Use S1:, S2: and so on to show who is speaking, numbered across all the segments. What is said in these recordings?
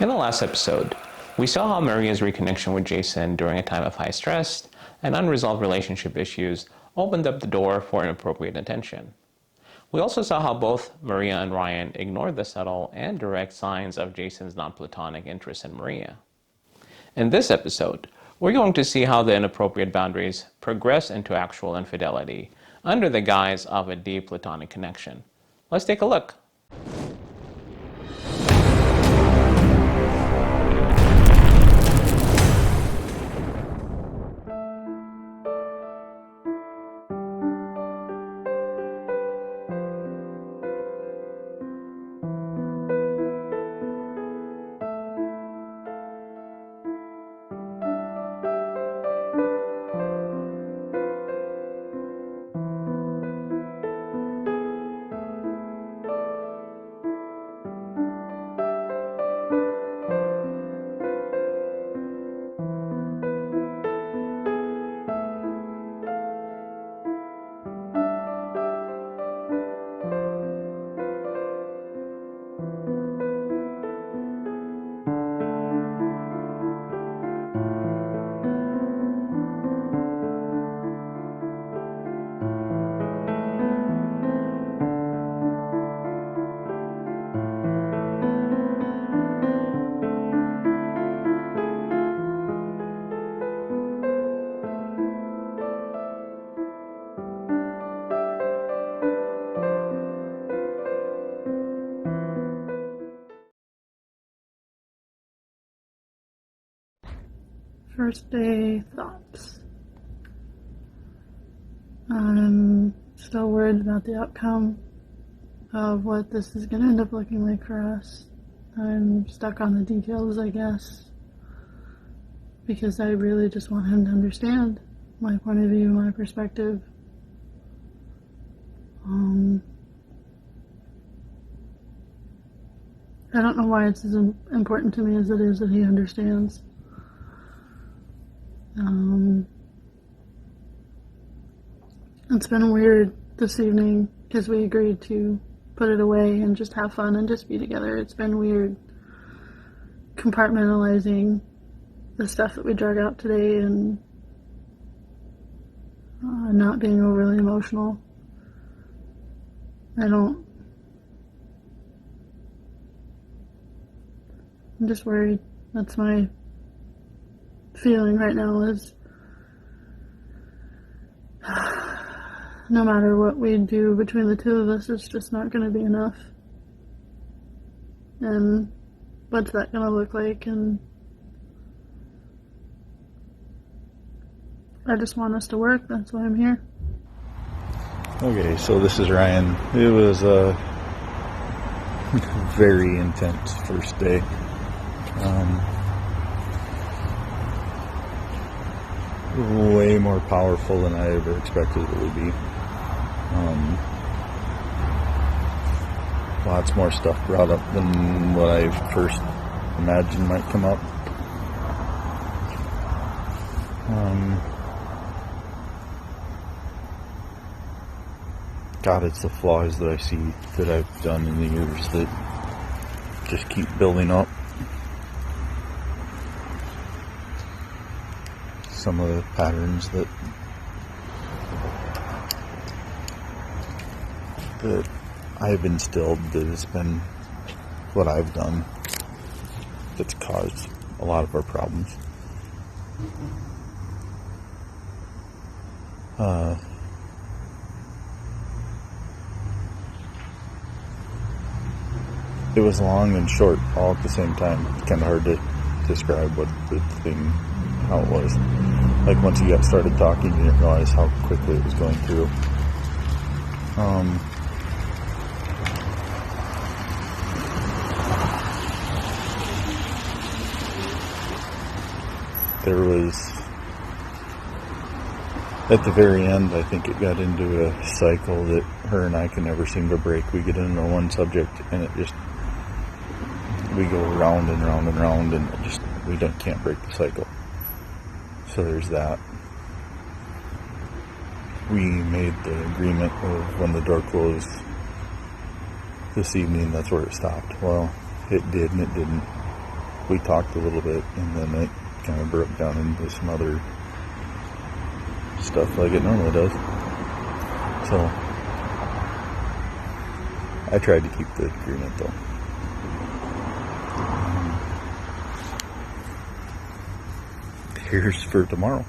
S1: In the last episode, we saw how Maria's reconnection with Jason during a time of high stress and unresolved relationship issues opened up the door for inappropriate attention. We also saw how both Maria and Ryan ignored the subtle and direct signs of Jason's non-plutonic interest in Maria. In this episode, we're going to see how the inappropriate boundaries progress into actual infidelity under the guise of a deep platonic connection. Let's take a look.
S2: First day thoughts. I'm still worried about the outcome of what this is going to end up looking like for us. I'm stuck on the details, I guess, because I really just want him to understand my point of view, my perspective. I don't know why it's as important to me as it is that he understands. It's been weird this evening because we agreed to put it away and just have fun and just be together. It's been weird compartmentalizing the stuff that we drug out today and not being overly emotional. I'm just worried. That's my feeling right now, is no matter what we do between the two of us, it's just not going to be enough. And what's that going to look like? And I just want us to work. That's why I'm here.
S3: Okay, so this is Ryan. It was a very intense first day. Way more powerful than I ever expected it would be. Lots more stuff brought up than what I first imagined might come up. God, it's the flaws that I see that I've done in the years that just keep building up. Some of the patterns that I've instilled, that has been what I've done that's caused a lot of our problems. It was long and short all at the same time. It's kind of hard to describe what the thing, how it was. Like once you got started talking, you didn't realize how quickly it was going through. There was, at the very end, I think it got into a cycle that her and I can never seem to break. We get into one subject and it just, we go round and round and round, and it just, can't break the cycle. So there's that. We made the agreement of when the door closed this evening, that's where it stopped. Well, it did and it didn't. we talked a little bit, and then it kind of broke down into some other stuff like it normally does. So I tried to keep the agreement though. Here's for tomorrow.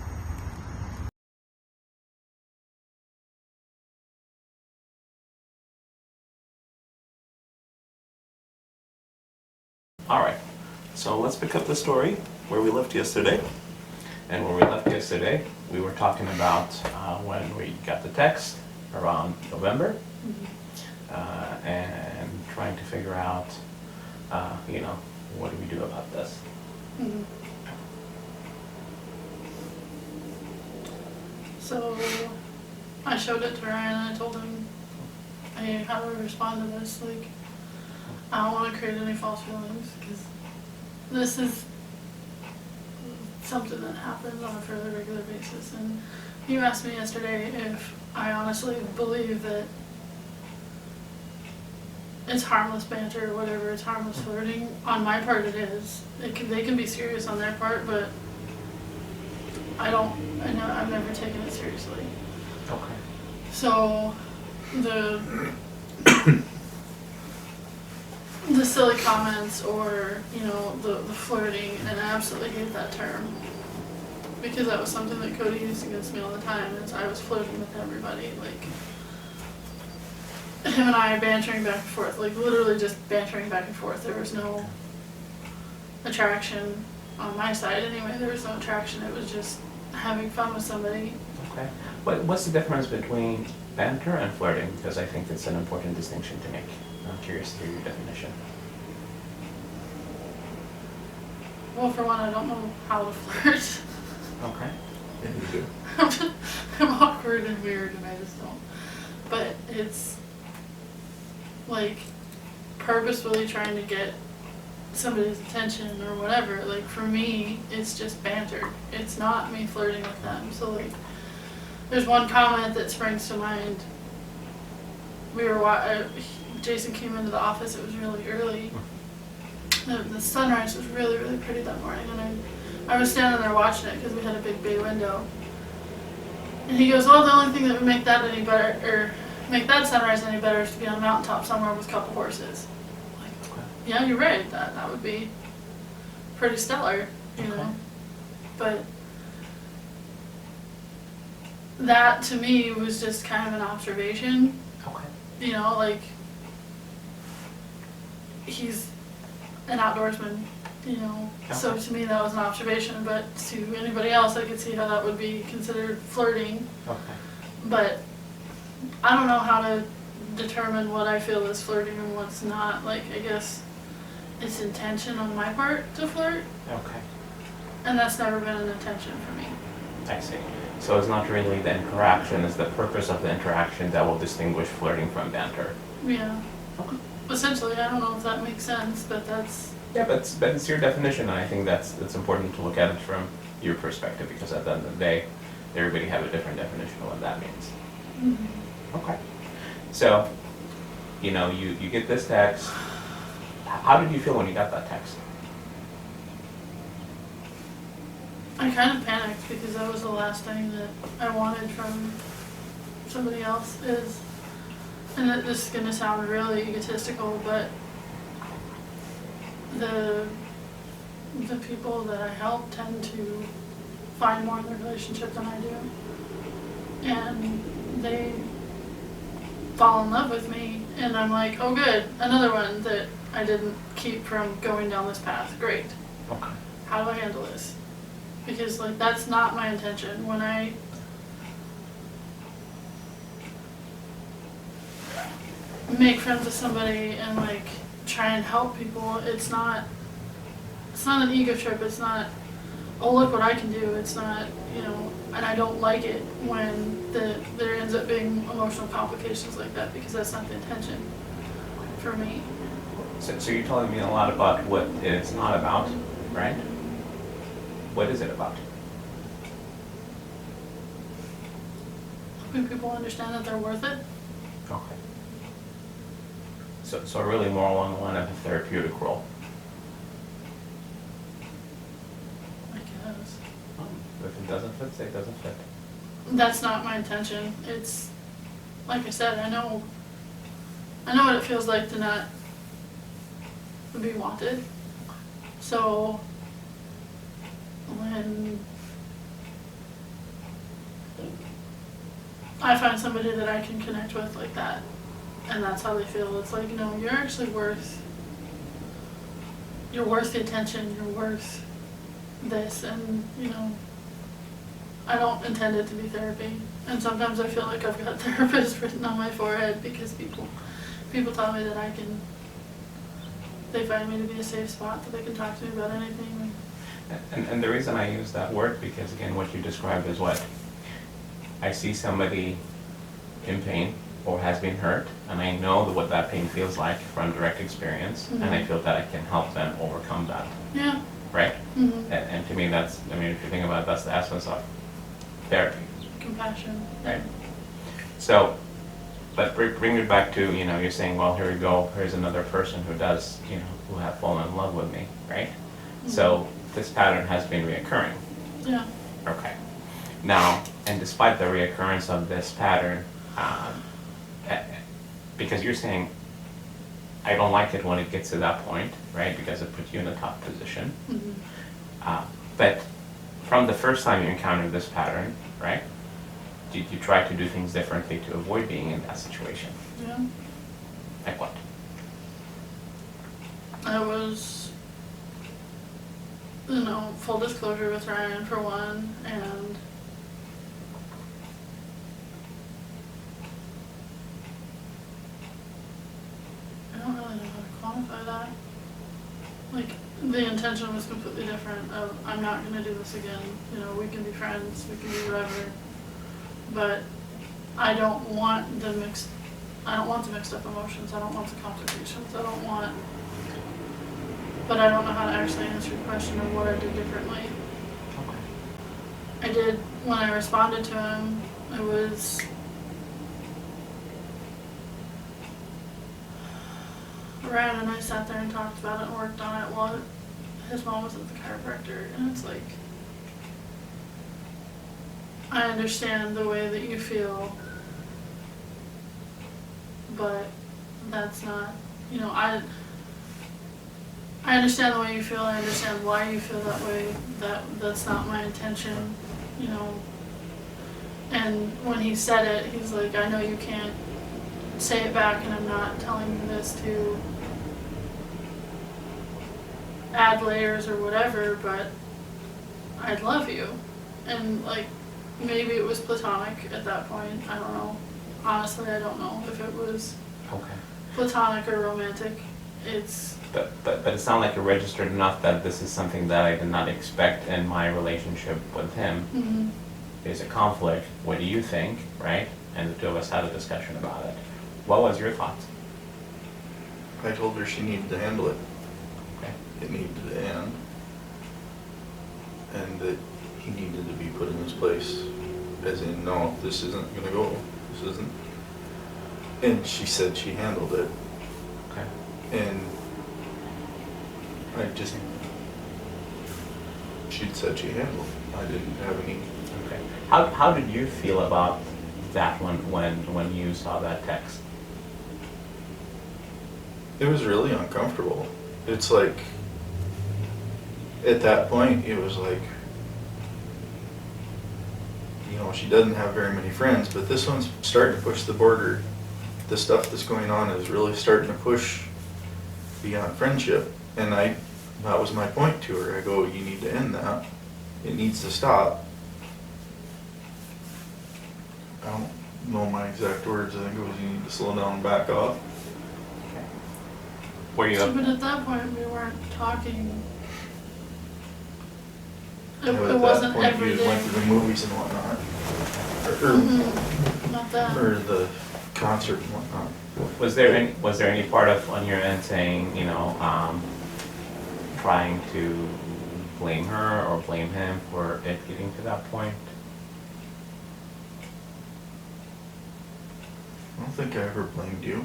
S1: Alright, so let's pick up the story where we left yesterday. And where we left yesterday, we were talking about when we got the text around November, and trying to figure out, what do we do about this?
S2: Mm-hmm. So I showed it to Ryan and I told him, hey, how do we respond to this? Like, I don't want to create any false feelings because this is something that happens on a fairly regular basis. And you asked me yesterday if I honestly believe that it's harmless banter or whatever, it's harmless flirting. On my part it is. They can be serious on their part, but I've never taken it seriously.
S1: Okay.
S2: So the silly comments or, the flirting, and I absolutely hate that term because that was something that Cody used against me all the time. I was flirting with everybody, like him and I bantering back and forth, like literally just bantering back and forth. There was no attraction on my side anyway. There was no attraction. It was just having fun with somebody.
S1: Okay. What's the difference between banter and flirting? Because I think it's an important distinction to make. I'm curious to hear your definition.
S2: Well, for one, I don't know how to flirt.
S1: Okay. Yeah, you do.
S2: I'm awkward and weird and I just don't. But it's like purposefully trying to get somebody's attention or whatever. Like for me, it's just banter. It's not me flirting with them. So like, there's one comment that springs to mind. Jason came into the office. It was really early. The sunrise was really, really pretty that morning, and I was standing there watching it because we had a big bay window. And he goes, "Oh, the only thing that would make that any better, or make that sunrise any better, is to be on a mountaintop somewhere with a couple horses." Like, yeah, you're right. That would be pretty stellar, you know. But that to me was just kind of an observation.
S1: Okay.
S2: Like he's an outdoorsman, so to me that was an observation, but to anybody else I could see how that would be considered flirting.
S1: Okay.
S2: But I don't know how to determine what I feel is flirting and what's not. Like, I guess it's intention on my part to flirt.
S1: Okay.
S2: And that's never been an intention for me.
S1: I see. So it's not really the interaction, it's the purpose of the interaction that will distinguish flirting from banter.
S2: Yeah.
S1: Okay.
S2: Essentially, I don't know if that makes sense, but that's...
S1: Yeah, but it's your definition, and I think that's important to look at it from your perspective, because at the end of the day, everybody have a different definition of what that means.
S2: Mm-hmm.
S1: Okay. So, you get this text. How did you feel when you got that text?
S2: I kind of panicked because that was the last thing that I wanted from somebody else and this is going to sound really egotistical, but the people that I help tend to find more in the relationship than I do. And they fall in love with me, and I'm like, oh good, another one that I didn't keep from going down this path. Great.
S1: Okay.
S2: How do I handle this? Because that's not my intention. When I make friends with somebody and try and help people, it's not an ego trip. It's not, oh look what I can do. It's not, and I don't like it when there ends up being emotional complications like that, because that's not the intention for me.
S1: So you're telling me a lot about what it's not about, right? What is it about?
S2: Helping people understand that they're worth it.
S1: Okay. So really more along the line of a therapeutic role. doesn't fit, say it doesn't fit.
S2: That's not my intention. It's, like I said, I know what it feels like to not be wanted. So when I find somebody that I can connect with like that, and that's how they feel, it's like, no, you're actually worth the attention, you're worth this, and I don't intend it to be therapy. And sometimes I feel like I've got therapist written on my forehead because people tell me that they find me to be a safe spot, that they can talk to me about anything.
S1: And the reason I use that word, because again, what you described is what I see somebody in pain or has been hurt, and I know what that pain feels like from direct experience, and I feel that I can help them overcome that.
S2: Yeah.
S1: Right? And to me, that's, I mean, if you think about it, that's the essence of therapy.
S2: Compassion.
S1: Right? So, but bring it back to, you're saying, well, here we go, here's another person who does, who have fallen in love with me, right? So this pattern has been reoccurring.
S2: Yeah.
S1: Okay. Now, and despite the reoccurrence of this pattern, because you're saying, I don't like it when it gets to that point, right? Because it puts you in a tough position. But from the first time you encountered this pattern, right? Did you try to do things differently to avoid being in that situation?
S2: Yeah.
S1: Like what?
S2: I was, full disclosure with Ryan for one, and I don't really know how to quantify that. Like, the intention was completely different of, I'm not going to do this again, we can be friends, we can be whatever, but I don't want the mixed up emotions, I don't want the complications, but I don't know how to actually answer your question of what I did differently. I did, when I responded to him, it was, Ryan and I sat there and talked about it and worked on it while his mom was at the chiropractor, and it's like, I understand the way that you feel, but that's not, I understand the way you feel, I understand why you feel that way, that's not my intention, and when he said it, he's like, I know you can't say it back, and I'm not telling you this to add layers or whatever, but I love you. And like, maybe it was platonic at that point, I don't know. Honestly, I don't know if it was platonic or romantic.
S1: But it sounds like you registered enough that this is something that I did not expect in my relationship with him. There's a conflict, what do you think, right? And the two of us had a discussion about it. What was your thoughts?
S3: I told her she needed to handle it.
S1: Okay.
S3: It needed to end. And that he needed to be put in his place. As in, no, this isn't going to go. This isn't. And she said she handled it.
S1: Okay.
S3: And she'd said she handled it. I didn't have any.
S1: Okay. How did you feel about that when you saw that text?
S3: It was really uncomfortable. It's like, at that point, it was like, she doesn't have very many friends, but this one's starting to push the border. The stuff that's going on is really starting to push beyond friendship. And that was my point to her. I go, you need to end that. It needs to stop. I don't know my exact words. I think it was, you need to slow down and back off.
S1: Were you
S2: But at that point, we weren't talking. It
S3: At
S2: wasn't
S3: that point,
S2: every
S3: you
S2: day.
S3: went to the movies and whatnot.
S2: Not that.
S3: Or the concert and whatnot.
S1: Was there any part of on your end saying, trying to blame her or blame him for it getting to that point?
S3: I don't think I ever blamed you.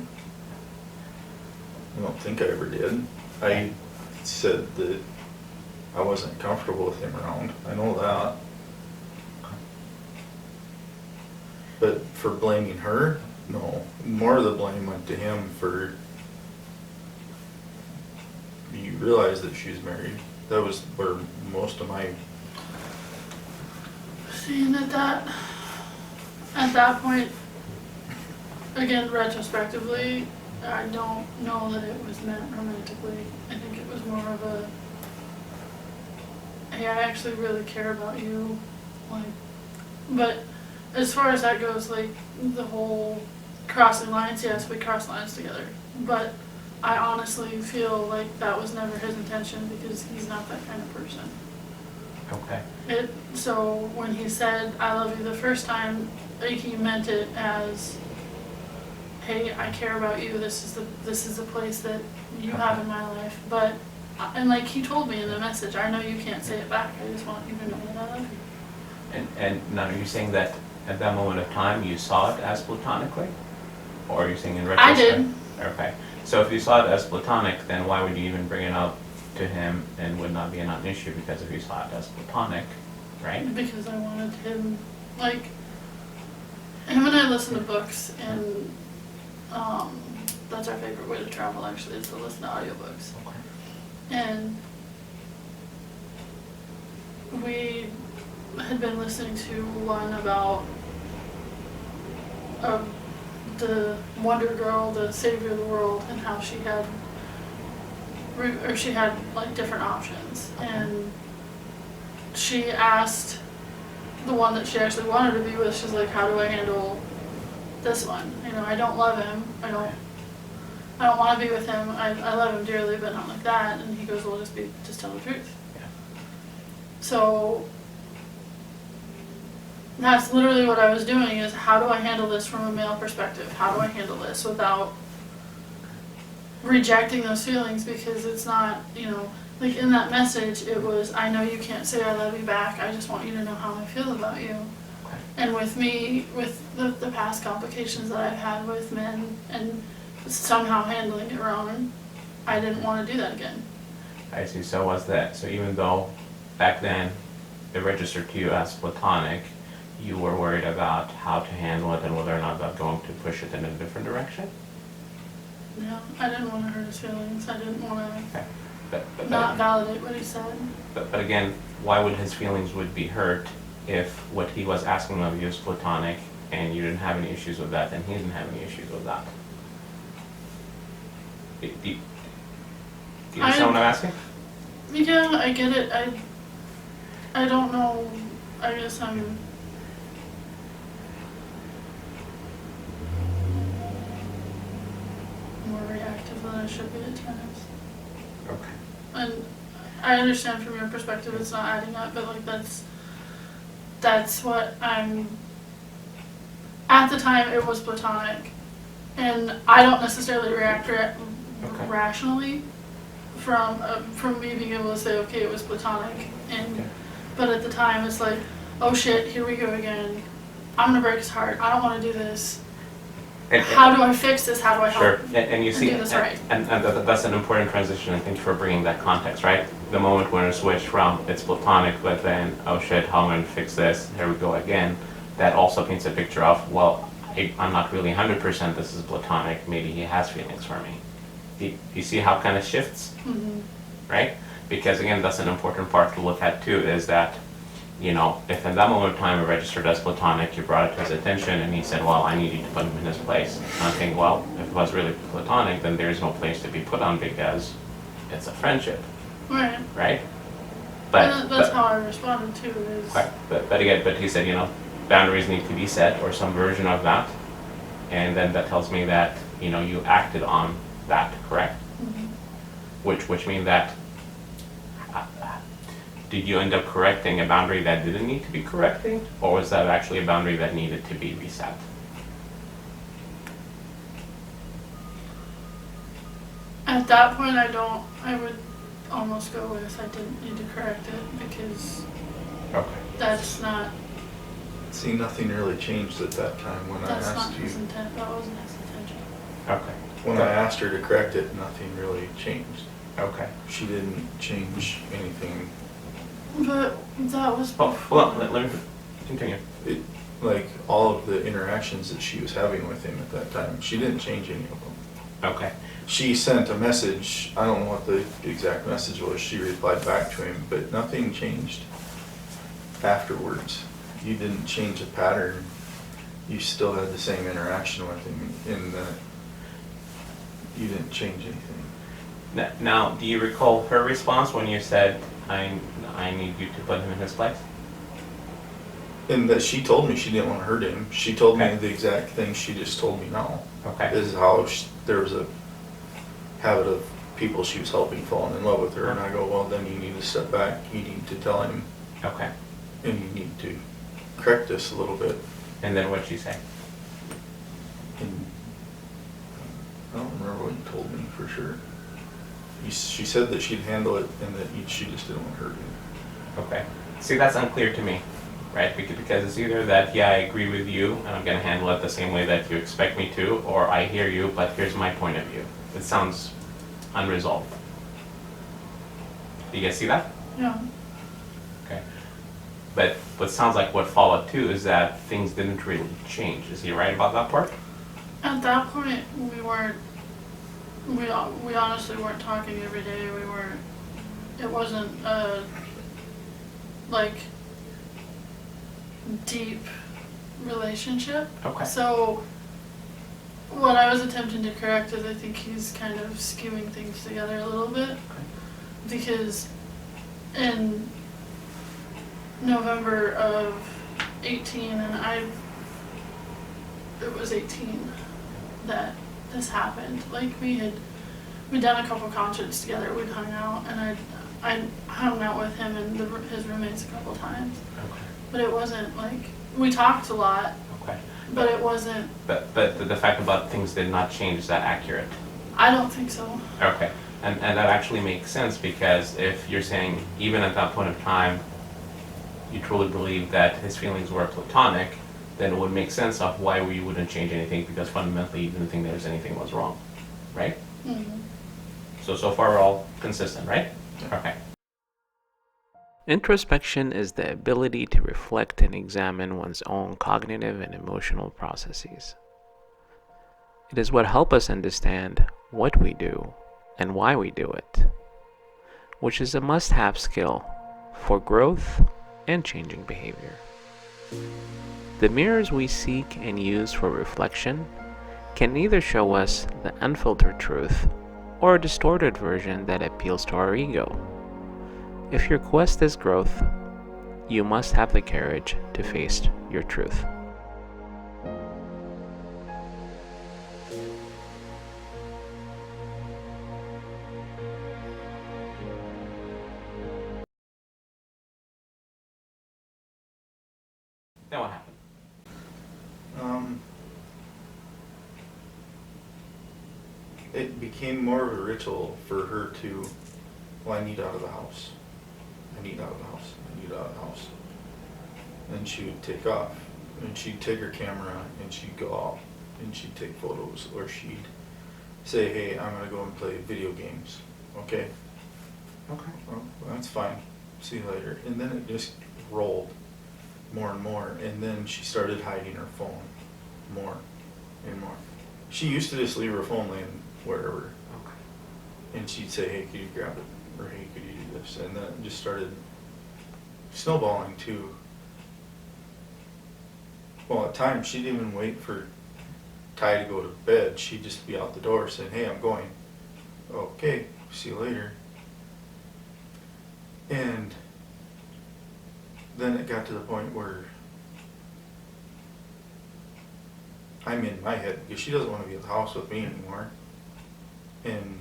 S3: I don't think I ever did. I said that I wasn't comfortable with him around. I know that. for blaming her, no. More of the blame went to him for, you realize that she's married. That was where most of my,
S2: Seeing at that point, again, retrospectively, I don't know that it was meant romantically. I think it was more of a, hey, I actually really care about you, like, but as far as that goes, like, the whole crossing lines, yes, we cross lines together, but I honestly feel like that was never his intention because he's not that kind of person.
S1: Okay.
S2: So when he said, I love you the first time, like, he meant it as, hey, I care about you, this is the place that you have in my life, but, and like he told me in the message, I know you can't say it back, I just want you to know that I love you.
S1: And now are you saying that at that moment of time you saw it as platonically? Or are you saying in retrospect?
S2: I did.
S1: Okay. So if you saw it as platonic, then why would you even bring it up to him and would not be a non-issue? Because if you saw it as platonic, right?
S2: Because I wanted him, like, him and I listen to books, and that's our favorite way to travel, actually, is to listen to audiobooks.
S1: Okay.
S2: And we had been listening to one about the Wonder Girl, the savior of the world, and how she had like different options, and she asked the one that she actually wanted to be with, she's like, how do I handle this one? You know, I don't love him, I don't want to be with him, I love him dearly, but not like that. And he goes, well, just tell the truth.
S1: Yeah.
S2: So that's literally what I was doing, is how do I handle this from a male perspective? How do I handle this without rejecting those feelings? Because it's not, you know, like in that message, it was, I know you can't say I love you back, I just want you to know how I feel about you.
S1: Okay.
S2: And with me, with the past complications that I've had with men and somehow handling it wrong, I didn't want to do that again.
S1: I see. So was that, so even though back then it registered to you as platonic, you were worried about how to handle it and whether or not that's going to push it in a different direction?
S2: No, I didn't want to hurt his feelings. I didn't want to
S1: Okay. But
S2: not validate what he said.
S1: But again, why would his feelings would be hurt if what he was asking of you is platonic and you didn't have any issues with that and he didn't have any issues with that? Do you understand what I'm asking?
S2: Yeah, I get it. I don't know. I guess I'm more reactive than I should be at times.
S1: Okay.
S2: And I understand from your perspective it's not adding up, but like that's what I'm. At the time, it was platonic, and I don't necessarily react rationally from me being able to say, okay, it was platonic, and
S1: Okay.
S2: but at the time it's like, oh shit, here we go again. I'm gonna break his heart. I don't want to do this. How do I fix this? How do I help?
S1: Sure, and you see,
S2: do this right?
S1: and that's an important transition, and thanks for bringing that context, right? The moment when it switched from it's platonic, but then, oh shit, how am I going to fix this? Here we go again. That also paints a picture of, well, I'm not really 100% this is platonic, maybe he has feelings for me. You see how it kind of shifts,
S2: Mm-hmm.
S1: right? Because again, that's an important part to look at too, is that, you know, if in that moment of time it registered as platonic, you brought it to his attention and he said, well, I need you to put him in his place. And I think, well, if it was really platonic, then there's no place to be put on because it's a friendship,
S2: Right.
S1: right?
S2: And that's how I responded too. Is
S1: Right. But again, but he said, you know, boundaries need to be set or some version of that. And then that tells me that, you know, you acted on that, correct?
S2: mm-hmm.
S1: Which means that, did you end up correcting a boundary that didn't need to be correcting? Or was that actually a boundary that needed to be reset?
S2: At that point, I would almost go with I didn't need to correct it because
S1: Okay.
S2: that's not
S3: see, nothing really changed at that time when I
S2: that's not
S3: asked you.
S2: his intent. That wasn't his intention.
S1: Okay.
S3: When I asked her to correct it, nothing really changed.
S1: Okay.
S3: She didn't change anything.
S2: But that was
S1: Well,
S2: before.
S1: let me continue.
S3: like all of the interactions that she was having with him at that time. She didn't change any of them.
S1: Okay.
S3: She sent a message, I don't know what the exact message was, she replied back to him, but nothing changed afterwards. You didn't change the pattern. You still had the same interaction with him in that you didn't change anything.
S1: Now, do you recall her response when you said, I need you to put him in his place?
S3: And that she told me she didn't want to hurt him. She told
S1: Okay.
S3: me the exact thing she just told me now.
S1: Okay.
S3: This is how there was a habit of people she was helping falling in love with her. And I go, well, then you need to step back. You need to tell him.
S1: Okay.
S3: And you need to correct this a little bit.
S1: And then what'd she say?
S3: And I don't remember what you told me for sure. She said that she'd handle it and that she just didn't want to hurt him.
S1: Okay. See, that's unclear to me, right? Because it's either that, yeah, I agree with you, and I'm going to handle it the same way that you expect me to, or I hear you, but here's my point of view. It sounds unresolved. Do you guys see that?
S2: Yeah.
S1: Okay. But what sounds like what followed too is that things didn't really change. Is he right about that part?
S2: At that point, we honestly weren't talking every day. It wasn't a, like, deep relationship.
S1: Okay.
S2: So, what I was attempting to correct is I think he's kind of skewing things together a little bit. Because in November of 18, and it was 18 that this happened. Like, we'd done a couple concerts together, we'd hung out, and I hung out with him and his roommates a couple times.
S1: Okay.
S2: But it wasn't like, we talked a lot,
S1: Okay.
S2: but it wasn't,
S1: But the fact about things did not change, is that accurate?
S2: I don't think so.
S1: Okay. And that actually makes sense, because if you're saying even at that point of time you truly believe that his feelings were platonic, then it would make sense of why we wouldn't change anything, because fundamentally you didn't think there's anything was wrong, right?
S2: Mm-hmm.
S1: So far we're all consistent, right? Okay. Introspection is the ability to reflect and examine one's own cognitive and emotional processes. It is what helps us understand what we do and why we do it, which is a must-have skill for growth and changing behavior. The mirrors we seek and use for reflection can either show us the unfiltered truth or a distorted version that appeals to our ego. If your quest is growth, you must have the courage to face your truth. Then what happened?
S3: It became more of a ritual for her to, well, I need out of the house. I need out of the house. I need out of the house. And she would take off. And she'd take her camera and she'd go out and she'd take photos, or she'd say, hey, I'm going to go and play video games. Okay? Okay, well, that's fine. See you later. And then it just rolled more and more. And then she started hiding her phone more and more. She used to just leave her phone laying wherever.
S1: Okay.
S3: And she'd say, hey, could you grab it? Or hey, could you do this? And then it just started snowballing too. Well, at times she didn't even wait for Ty to go to bed. She'd just be out the door saying, hey, I'm going. Okay, see you later. And then it got to the point where I'm in my head because she doesn't want to be at the house with me anymore. And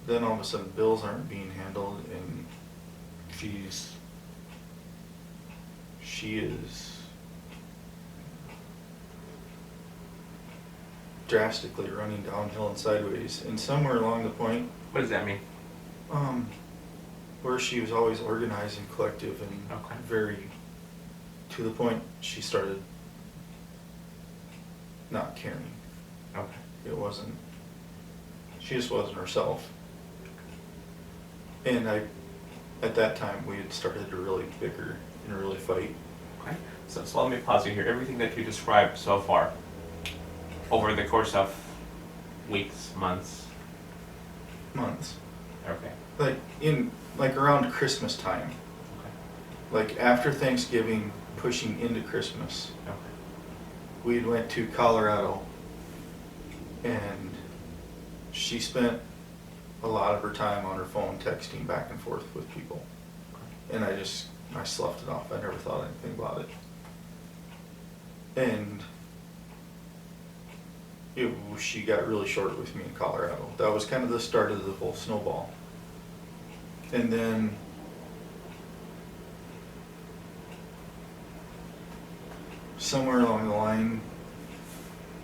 S3: then all of a sudden bills aren't being handled, and she is drastically running downhill and sideways. And somewhere along the point,
S1: What does that mean?
S3: where she was always organized and collective and
S1: Okay.
S3: very, to the point she started not caring.
S1: Okay.
S3: It wasn't, she just wasn't herself. And at that time, we had started to really bicker and really fight.
S1: Okay. So let me pause you here. Everything that you described so far, over the course of weeks, months.
S4: Months.
S1: Okay.
S4: Like around Christmas time. Like after Thanksgiving, pushing into Christmas.
S1: Okay.
S4: We went to Colorado, and she spent a lot of her time on her phone texting back and forth with people. And I sloughed it off. I never thought anything about it. And she got really short with me in Colorado. That was kind of the start of the whole snowball. And then somewhere along the line,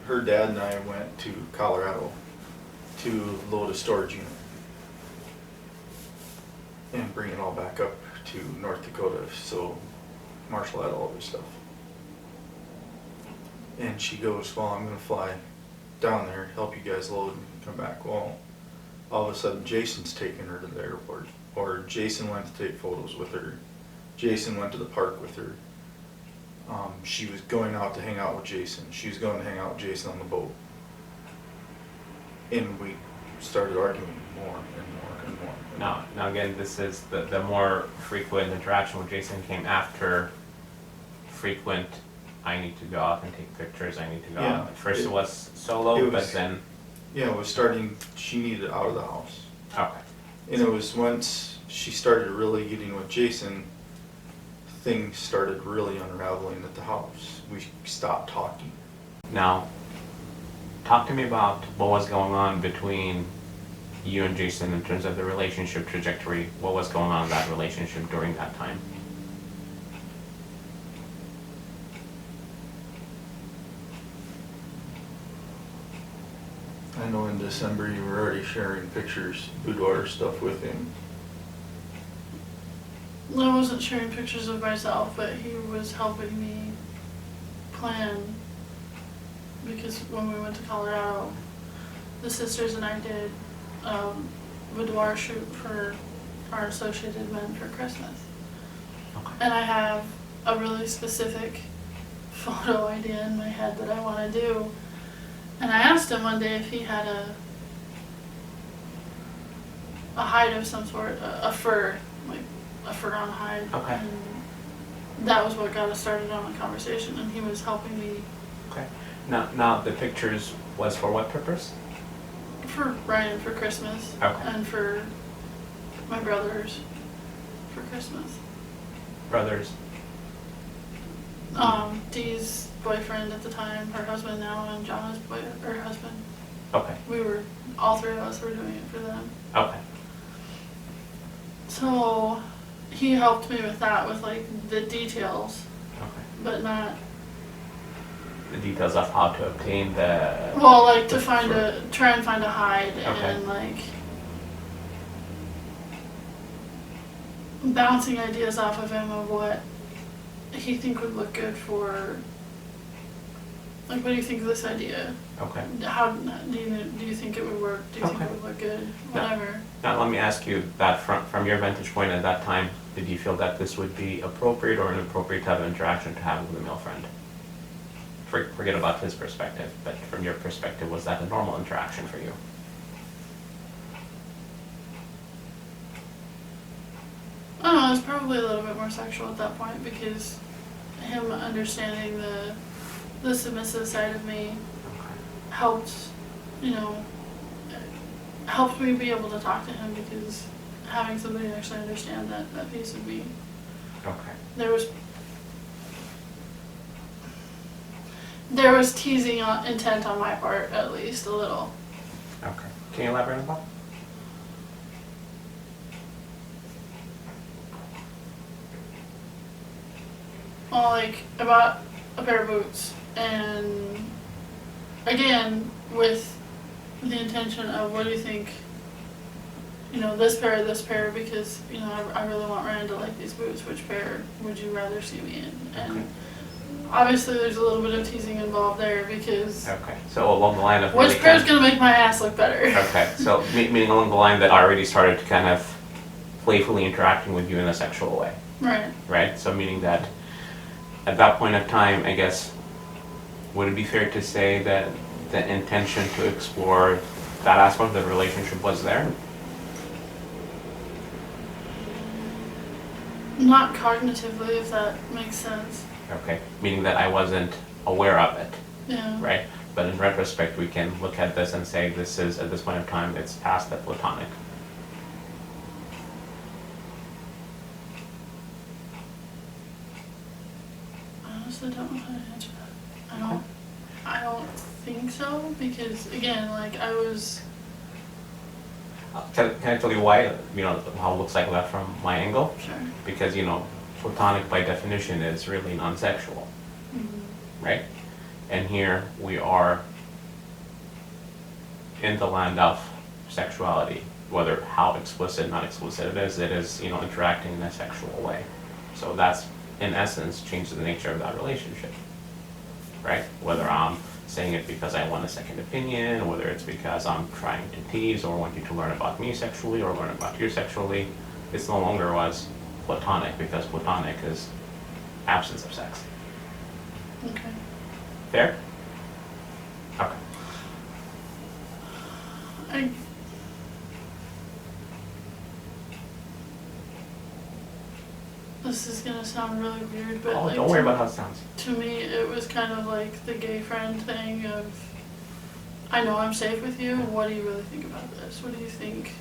S4: her dad and I went to Colorado to load a storage unit and bring it all back up to North Dakota, so Marshall had all this stuff. And she goes, well, I'm gonna fly down there, help you guys load, and come back. Well, all of a sudden Jason's taking her to the airport, or Jason went to take photos with her. Jason went to the park with her. She was going out to hang out with Jason. She was going to hang out with Jason on the boat. And we started arguing more and more and more.
S1: Now again, this is the more frequent interaction with Jason came after frequent, I need to go out and take pictures, I need to go
S4: Yeah,
S1: out. At first it was solo, but then...
S4: Yeah, it was starting, she needed out of the house.
S1: Okay.
S4: And it was once she started really getting with Jason, things started really unraveling at the house. We stopped talking.
S1: Now, talk to me about what was going on between you and Jason in terms of the relationship trajectory. What was going on in that relationship during that time?
S4: I know in December you were already sharing pictures, boudoir stuff with him.
S2: I wasn't sharing pictures of myself, but he was helping me plan, because when we went to Colorado, the sisters and I did boudoir shoot for our Associated Men for Christmas.
S1: Okay.
S2: And I have a really specific photo idea in my head that I want to do. And I asked him one day if he had a hide of some sort, a fur, like a fur on hide.
S1: Okay.
S2: And that was what got us started on the conversation, and he was helping me.
S1: Okay. Now the pictures was for what purpose?
S2: For Ryan for Christmas.
S1: Okay.
S2: And for my brothers for Christmas.
S1: Brothers.
S2: Dee's boyfriend at the time, her husband now, and Jonna's her husband.
S1: Okay.
S2: All three of us were doing it for them.
S1: Okay.
S2: So he helped me with that, with like the details,
S1: Okay.
S2: but not,
S1: The details of how to obtain the...
S2: well, like to
S1: the
S2: try and find a hide,
S1: Okay.
S2: and like bouncing ideas off of him of what he think would look good for, like, what do you think of this idea?
S1: Okay.
S2: How do you think it would work? Do you think
S1: Okay.
S2: it would look good?
S1: Yeah.
S2: Whatever.
S1: Now let me ask you that from your vantage point at that time, did you feel that this would be appropriate or inappropriate type of interaction to have with a male friend? Forget about his perspective, but from your perspective, was that a normal interaction for you?
S2: I don't know, it was probably a little bit more sexual at that point, because him understanding the submissive side of me helped, helped me be able to talk to him, because having somebody actually understand that piece of me.
S1: Okay.
S2: There was teasing intent on my part, at least a little.
S1: Okay. Can you elaborate on that?
S2: Well, like, about a pair of boots, and again, with the intention of, what do you think, this pair, because, I really want Ryan to like these boots, which pair would you rather see me in? And
S1: Okay.
S2: obviously there's a little bit of teasing involved there, because
S1: Okay. So along the line of...
S2: which
S1: really
S2: pair's gonna make my ass look better?
S1: Okay. So meaning along the line that already started to kind of playfully interacting with you in a sexual way.
S2: Right.
S1: Right? So meaning that at that point of time, I guess, would it be fair to say that the intention to explore that aspect of the relationship was there?
S2: Not cognitively, if that makes sense.
S1: Okay, meaning that I wasn't aware of it,
S2: Yeah.
S1: right? But in retrospect, we can look at this and say this is, at this point of time, it's past the platonic.
S2: I honestly don't know how to answer that. I don't think so, because again, like I was.
S1: Can I tell you why, how it looks like that from my angle?
S2: Sure.
S1: Because, platonic by definition is really non-sexual, right? And here we are in the land of sexuality, whether how explicit, not explicit it is, interacting in a sexual way. So that's, in essence, changes the nature of that relationship, right? Whether I'm saying it because I want a second opinion, whether it's because I'm trying to tease or want you to learn about me sexually or learn about you sexually, it's no longer was platonic, because platonic is absence of sex.
S2: Okay.
S1: Fair? Okay.
S2: This is gonna sound really weird, but
S1: Oh,
S2: like
S1: don't worry about how it sounds.
S2: to me, it was kind of like the gay friend thing of, I know I'm safe with you. What do you really think about this? What do you think?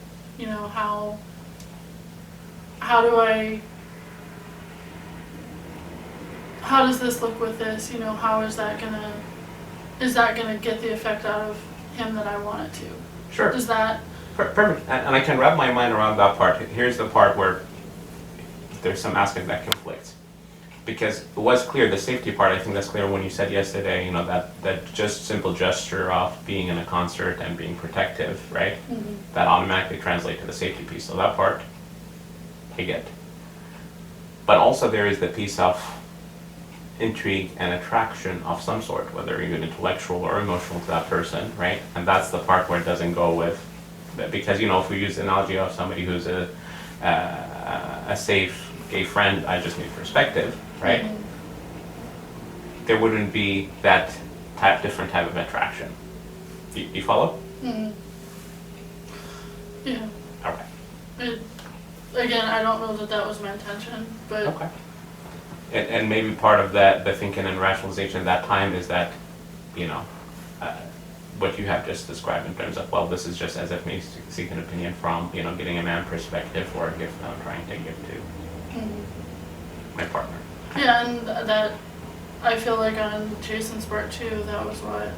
S2: How does this look with this? How is that gonna get the effect out of him that I want it to?
S1: Sure.
S2: Does that?
S1: Perfect. And I can wrap my mind around that part. Here's the part where there's some aspect that conflicts. Because it was clear, the safety part, I think that's clear when you said yesterday, that just simple gesture of being in a concert and being protective, right?
S2: Mm-hmm.
S1: That automatically translates to the safety piece. So that part, I get. But also there is the piece of intrigue and attraction of some sort, whether even intellectual or emotional to that person, right? And that's the part where it doesn't go with, because if we use the analogy of somebody who's a safe gay friend, I just need perspective, right?
S2: Mm-hmm.
S1: There wouldn't be that different type of attraction. You follow?
S2: Mm-hmm. Yeah.
S1: Okay.
S2: Again, I don't know that was my intention, but.
S1: Okay. And maybe part of that, the thinking and rationalization at that time is that, what you have just described in terms of, well, this is just as if me seek an opinion from, getting a man perspective or a gift that I'm trying to give to my partner.
S2: Yeah, and that, I feel like on Jason's part too, that was what,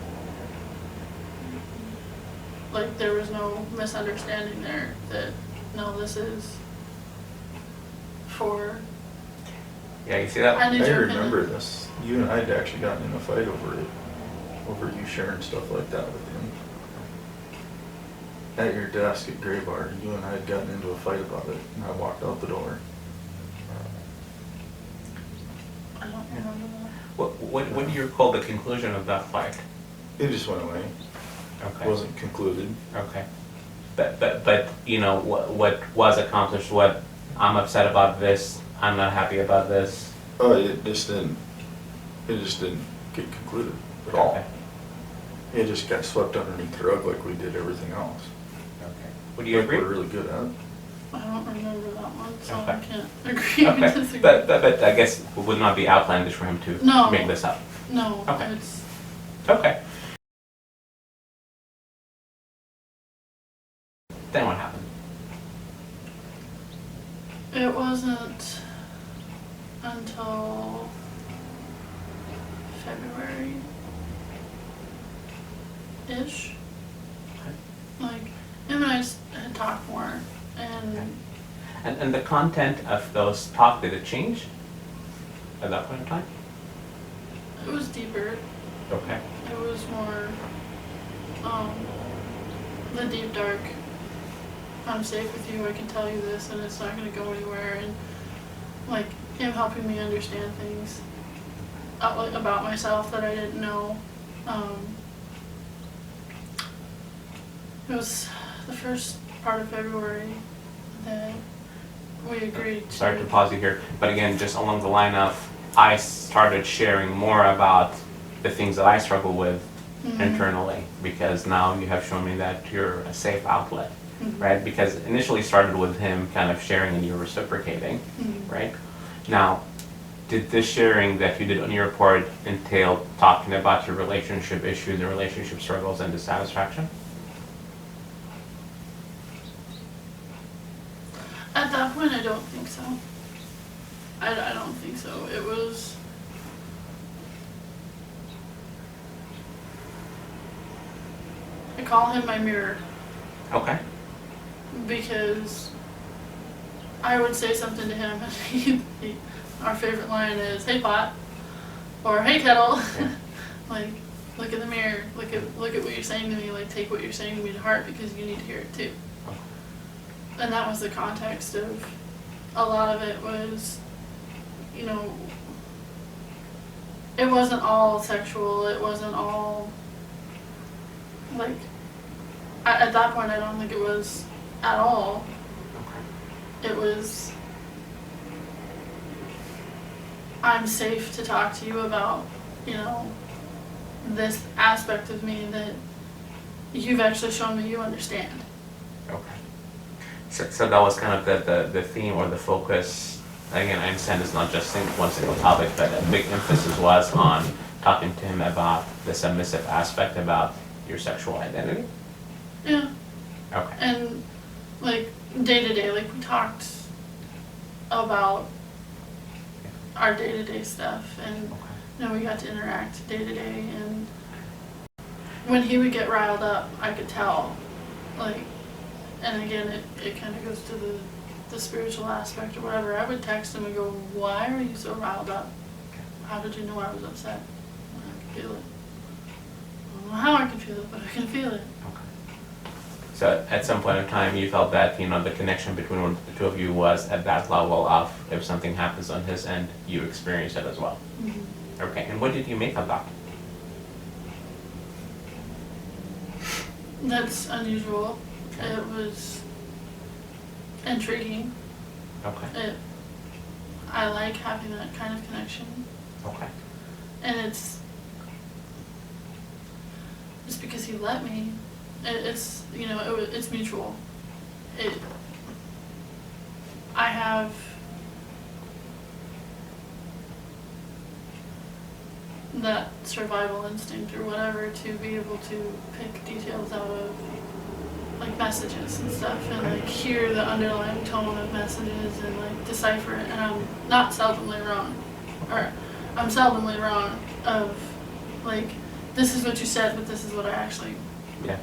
S2: like there was no misunderstanding there, that, no, this is for.
S1: Yeah, you see that?
S2: I need
S4: I
S2: your
S4: remember
S2: opinion.
S4: this. You and I had actually gotten in a fight over it, over you sharing stuff like that with him. At your desk at Gray Bar, you and I had gotten into a fight about it, and I walked out the door.
S2: I don't remember that.
S1: What do you recall the conclusion of that fight?
S4: It just went away.
S1: Okay.
S4: It wasn't concluded.
S1: Okay. But what was accomplished, what I'm upset about this, I'm not happy about this.
S4: Oh, it just didn't get concluded at all.
S1: Okay.
S4: It just got swept underneath the rug like we did everything else.
S1: Okay. Would you
S4: Like
S1: agree?
S4: we're really good at.
S2: I don't remember that one, so
S1: Okay.
S2: I can't agree or
S1: Okay.
S2: disagree.
S1: But I guess it would not be outlandish for him to
S2: No.
S1: make this up.
S2: No,
S1: Okay.
S2: it's,
S1: Okay. Then what happened?
S2: it wasn't until February-ish. Like, him and I had talked more, and
S1: And the content of those talk, did it change at that point in time?
S2: it was deeper.
S1: Okay.
S2: It was more, the deep dark, I'm safe with you, I can tell you this, and it's not gonna go anywhere, and like, him helping me understand things about myself that I didn't know. It was the first part of February that we agreed to.
S1: Sorry to pause you here, but again, just along the line of I started sharing more about the things that I struggle with internally, because now you have shown me that you're a safe outlet, right? Because initially started with him kind of sharing and you reciprocating, right? Now, did this sharing that you did on your report entail talking about your relationship issues and relationship struggles and dissatisfaction?
S2: At that point, I don't think so. I don't think so. It was... I call him my mirror,
S1: Okay.
S2: because I would say something to him, and our favorite line is, "Hey pot," or "Hey kettle."
S1: Yeah.
S2: Like, look in the mirror, look at what you're saying to me, like, take what you're saying to me to heart, because you need to hear it too. And that was the context of a lot of it was, you know, it wasn't all sexual, it wasn't all, like, at that point I don't think it was at all. It was, I'm safe to talk to you about, you know, this aspect of me that you've actually shown me you understand.
S1: Okay. So that was kind of the theme or the focus. Again, I understand it's not just one single topic, but a big emphasis was on talking to him about the submissive aspect about your sexual identity.
S2: Yeah.
S1: Okay.
S2: And, like, day to day, like, we talked about our day-to-day stuff, and you know, we got to interact day to day, and when he would get riled up, I could tell, like, and again, it kind of goes to the spiritual aspect or whatever. I would text him and go, "Why are you so riled up? How did you know I was upset?" I could feel it. I don't know how I can feel it, but I can feel it.
S1: So at some point in time, you felt that, you know, the connection between the two of you was at that level of, if something happens on his end, you experience it as well.
S2: Mm-hmm.
S1: Okay, and what did you make of that?
S2: That's unusual.
S1: Okay.
S2: It was intriguing.
S1: Okay.
S2: I like having that kind of connection,
S1: Okay.
S2: and it's because he let me. It's, you know, it's mutual. I have that survival instinct or whatever to be able to pick details out of, like, messages and stuff, and like hear the underlying tone of messages and like decipher it, and I'm not seldomly wrong, or I'm seldomly wrong of, like, this is what you said, but this is what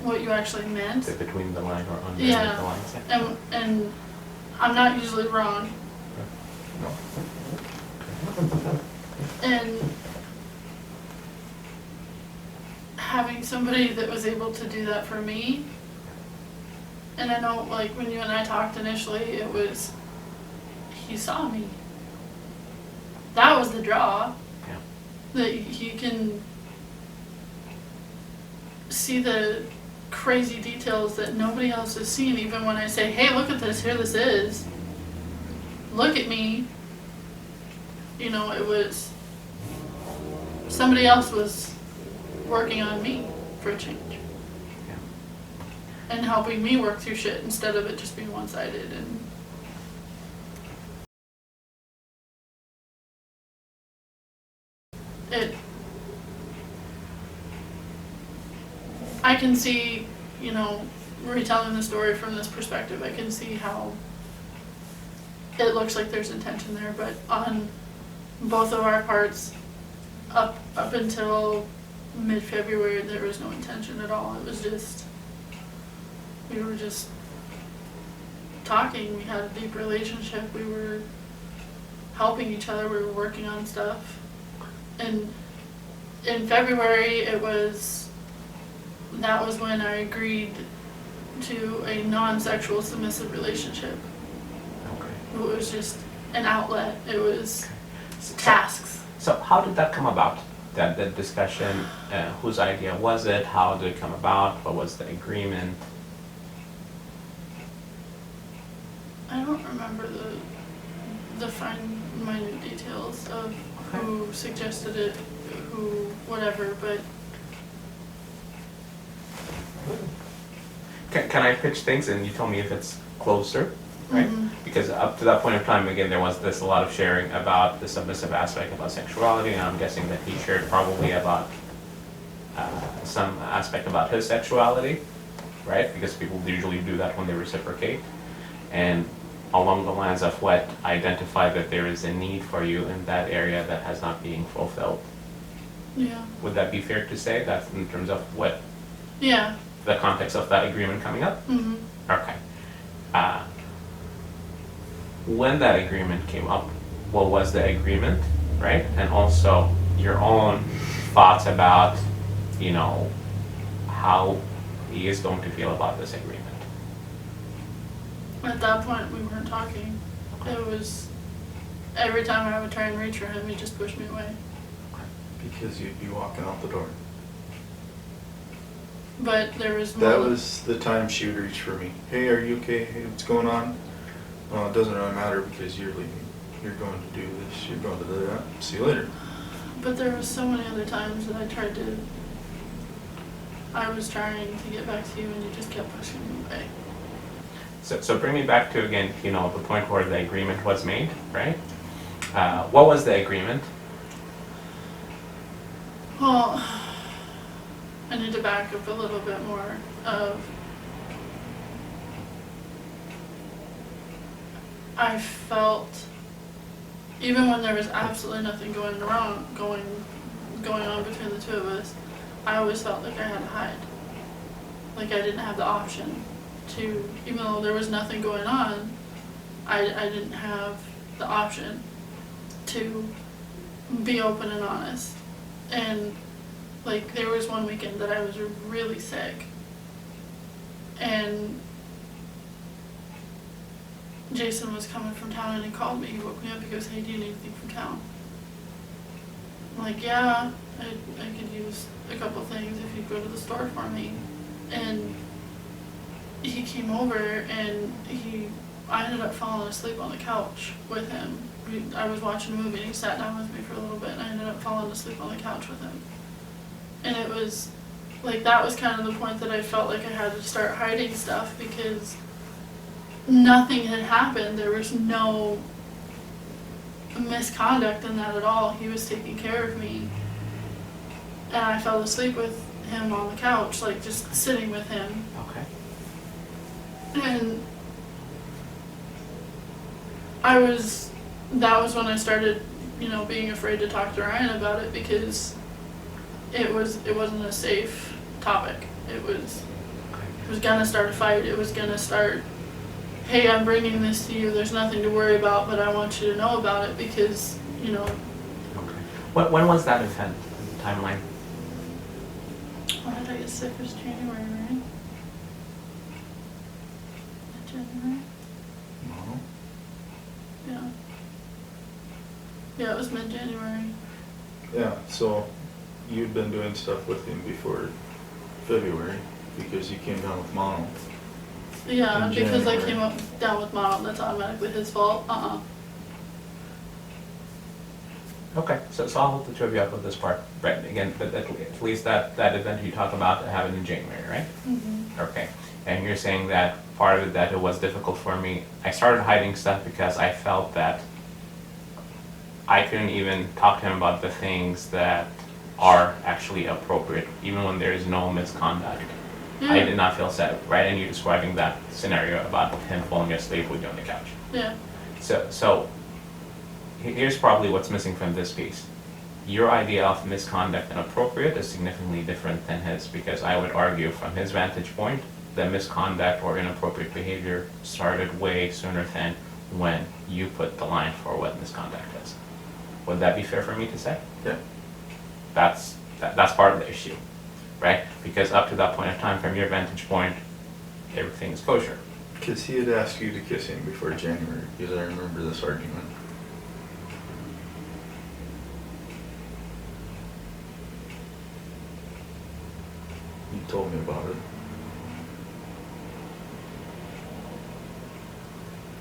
S2: what you actually meant.
S1: Between the line or under
S2: Yeah.
S1: the lines. Yeah.
S2: And I'm not usually wrong. And having somebody that was able to do that for me, and I know, like, when you and I talked initially, it was, he saw me. That was the draw.
S1: Yeah.
S2: That he can see the crazy details that nobody else has seen, even when I say, "Hey, look at this, here this is. Look at me." You know, it was, somebody else was working on me for a change. And helping me work through shit instead of it just being one-sided. And I can see, you know, retelling the story from this perspective, I can see how it looks like there's intention there, but on both of our parts, up until mid-February, there was no intention at all. It was just, we were just talking, we had a deep relationship, we were helping each other, we were working on stuff. And in February, that was when I agreed to a non-sexual submissive relationship.
S1: Okay.
S2: It was just an outlet, it was tasks.
S1: So how did that come about? That discussion, whose idea was it? How did it come about? What was the agreement?
S2: I don't remember the fine minute details of who suggested it, who whatever, but
S1: Can I pitch things and you tell me if it's closer, right?
S2: Mhm.
S1: Because up to that point of time, again, there was this a lot of sharing about the submissive aspect about sexuality, and I'm guessing that he shared probably about some aspect about his sexuality, right? Because people usually do that when they reciprocate. And along the lines of what identify that there is a need for you in that area that has not being fulfilled.
S2: yeah,
S1: Would that be fair to say? That's in terms of what
S2: yeah,
S1: the context of that agreement coming up?
S2: mhm,
S1: Okay. When that agreement came up, what was the agreement, right? And also your own thoughts about, you know, how he is going to feel about this agreement.
S2: At that point, we weren't talking. It was every time I would try and reach for him, he just pushed me away.
S4: Because you'd be walking out the door.
S2: But there was more.
S4: That was the time she would reach for me. Hey, are you okay? Hey, what's going on? Well, it doesn't really matter because you're leaving. You're going to do this. You're going to do that. See you later.
S2: But there was so many other times that I was trying to get back to you and you just kept pushing me away.
S1: So bring me back to, again, you know, the point where the agreement was made, right? What was the agreement?
S2: Well, I need to back up a little bit more of I felt even when there was absolutely nothing going on between the two of us, I always felt like I had to hide. Like I didn't have the option to, even though there was nothing going on, I didn't have the option to be open and honest. And like there was one weekend that I was really sick and Jason was coming from town and he called me. He woke me up. He goes, hey, do you need anything from town? I'm like, yeah, I could use a couple things if you'd go to the store for me. And he came over and I ended up falling asleep on the couch with him. I was watching a movie and he sat down with me for a little bit and I ended up falling asleep on the couch with him. And it was, like, that was kind of the point that I felt like I had to start hiding stuff because nothing had happened. There was no misconduct in that at all. He was taking care of me. And I fell asleep with him on the couch, like just sitting with him.
S1: Okay.
S2: And that was when I started, you know, being afraid to talk to Ryan about it because it wasn't a safe topic. It was gonna start a fight. It was gonna start, hey, I'm bringing this to you. There's nothing to worry about, but I want you to know about it because, you know.
S1: Okay. When was that event? Timeline?
S2: When did I get sick? It was January, right? January?
S4: No.
S2: Yeah. Yeah, it was mid-January.
S4: Yeah, so you'd been doing stuff with him before February because you came down with mono.
S2: Yeah,
S4: In
S2: because I
S4: January.
S2: came down with mono. That's automatically his fault.
S1: Okay, so I'll hold the two of you up with this part. Right, again, but at least that event you talk about happened in January, right?
S2: Mm-hmm.
S1: Okay, and you're saying that part of it, that it was difficult for me. I started hiding stuff because I felt that I couldn't even talk to him about the things that are actually appropriate, even when there is no misconduct.
S2: Yeah.
S1: I did not feel safe, right? And you're describing that scenario about him falling asleep with you on the couch.
S2: Yeah.
S1: So here's probably what's missing from this piece. Your idea of misconduct and appropriate is significantly different than his, because I would argue from his vantage point, the misconduct or inappropriate behavior started way sooner than when you put the line for what misconduct is. Would that be fair for me to say?
S4: Yeah.
S1: That's part of the issue, right? Because up to that point of time, from your vantage point, everything is kosher.
S4: Because he had asked you to kiss him before January, because I remember this argument. You told me about it.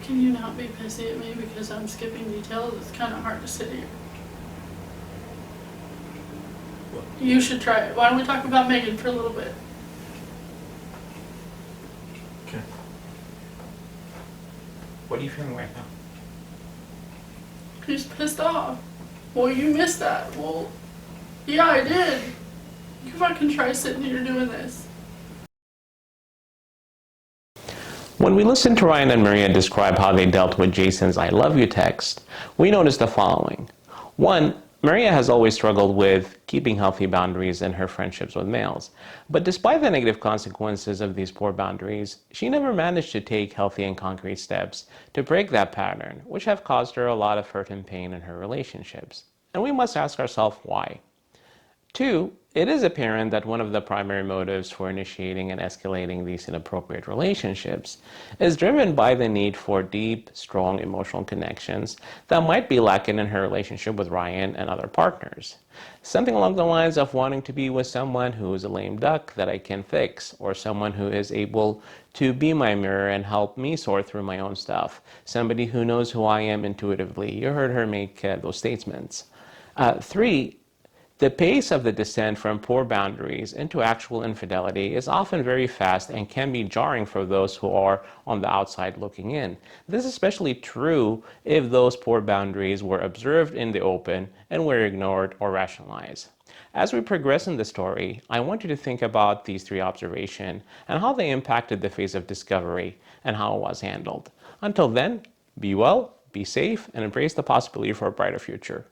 S2: Can you not be pissy at me because I'm skipping details? It's kind of hard to sit here. You should try it. Why don't we talk about Megan for a little bit?
S4: Okay.
S1: What are you feeling right now?
S2: He's pissed off. Well, you missed that. Well, yeah, I did. You fucking try sitting here doing this.
S1: When we listened to Ryan and Maria describe how they dealt with Jason's I love you text, we noticed the following. One, Maria has always struggled with keeping healthy boundaries in her friendships with males. But despite the negative consequences of these poor boundaries, she never managed to take healthy and concrete steps to break that pattern, which have caused her a lot of hurt and pain in her relationships. And we must ask ourselves why. Two, it is apparent that one of the primary motives for initiating and escalating these inappropriate relationships is driven by the need for deep, strong emotional connections that might be lacking in her relationship with Ryan and other partners. Something along the lines of wanting to be with someone who is a lame duck that I can fix, or someone who is able to be my mirror and help me sort through my own stuff, somebody who knows who I am intuitively. You heard her make those statements. Three, the pace of the descent from poor boundaries into actual infidelity is often very fast and can be jarring for those who are on the outside looking in. This is especially true if those poor boundaries were observed in the open and were ignored or rationalized. As we progress in the story, I want you to think about these three observations and how they impacted the phase of discovery and how it was handled. Until then, be well, be safe, and embrace the possibility for a brighter future.